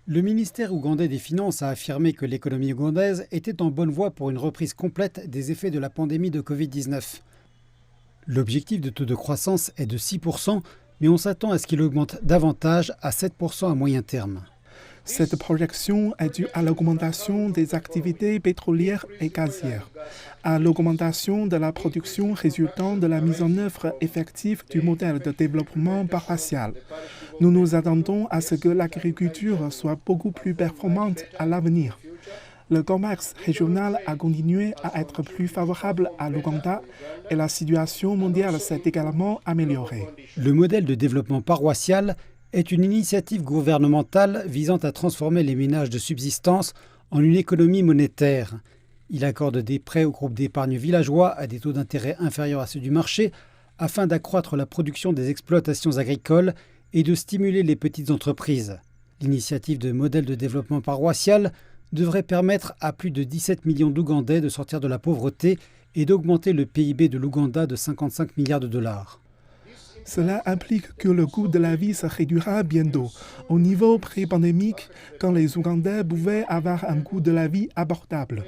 Le ministère ougandais des Finances a affirmé que l'économie ougandaise était en bonne voie pour une reprise complète des effets de la pandémie de Covid-19. L'objectif de taux de croissance est de 6%, mais on s'attend à ce qu'il augmente davantage à 7% à moyen terme. Cette projection est due à l'augmentation des activités pétrolières et gazières, à l'augmentation de la production résultant de la mise en œuvre effective du modèle de développement paroissial. Nous nous attendons à ce que l'agriculture soit beaucoup plus performante à l'avenir. Le commerce régional a continué à être plus favorable à l'Ouganda et la situation mondiale s'est également améliorée. Le modèle de développement paroissial est une initiative gouvernementale visant à transformer les ménages de subsistance en une économie monétaire. Il accorde des prêts aux groupes d'épargne villageois à des taux d'intérêt inférieurs à ceux du marché afin d'accroître la production des exploitations agricoles et de stimuler les petites entreprises. L'initiative de modèle de développement paroissial devrait permettre à plus de 17 millions d'Ougandais de sortir de la pauvreté et d'augmenter le PIB de l'Ouganda de 55 milliards de dollars. Cela implique que le coût de la vie se réduira bientôt, au niveau pré-pandémique, quand les Ougandais pouvaient avoir un coût de la vie abordable.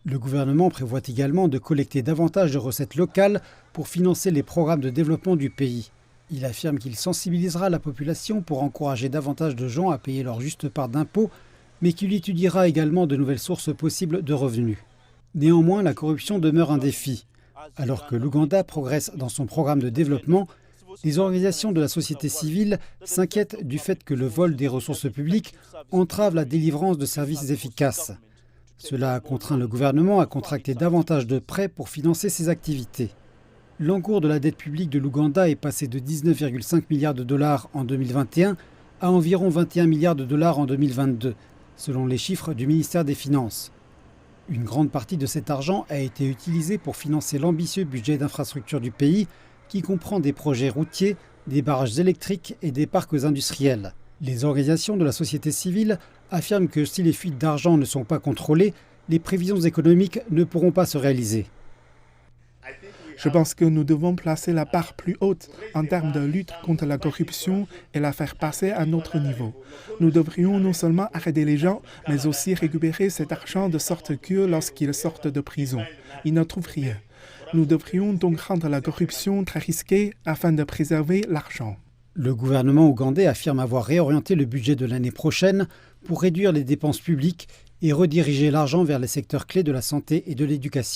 Le gouvernement prévoit également de collecter davantage de recettes locales pour financer les programmes de développement du pays. Il affirme qu'il sensibilisera la population pour encourager davantage de gens à payer leur juste part d'impôts, mais qu'il étudiera également de nouvelles sources possibles de revenus. Néanmoins, la corruption demeure un défi. Alors que l'Ouganda progresse dans son programme de développement, les organisations de la société civile s'inquiètent du fait que le vol des ressources publiques entrave la délivrance de services efficaces. Cela a contraint le gouvernement à contracter davantage de prêts pour financer ses activités. L'encours de la dette publique de l'Ouganda est passé de 19,5 milliards de dollars en 2021 à environ 21 milliards de dollars en 2022, selon les chiffres du ministère des Finances. Une grande partie de cet argent a été utilisée pour financer l'ambitieux budget d'infrastructure du pays, qui comprend des projets routiers, des barrages électriques et des parcs industriels. Les organisations de la société civile affirment que si les fuites d'argent ne sont pas contrôlées, les prévisions économiques ne pourront pas se réaliser. Je pense que nous devons placer la barre plus haute en termes de lutte contre la corruption et la faire passer à notre niveau. Nous devrions non seulement arrêter les gens, mais aussi récupérer cet argent de sorte que lorsqu'ils sortent de prison, ils ne trouvent rien. Nous devrions donc rendre la corruption très risquée afin de préserver l'argent. Le gouvernement ougandais affirme avoir réorienté le budget de l'année prochaine pour réduire les dépenses publiques et rediriger l'argent vers les secteurs clés de la santé et de l'éducation.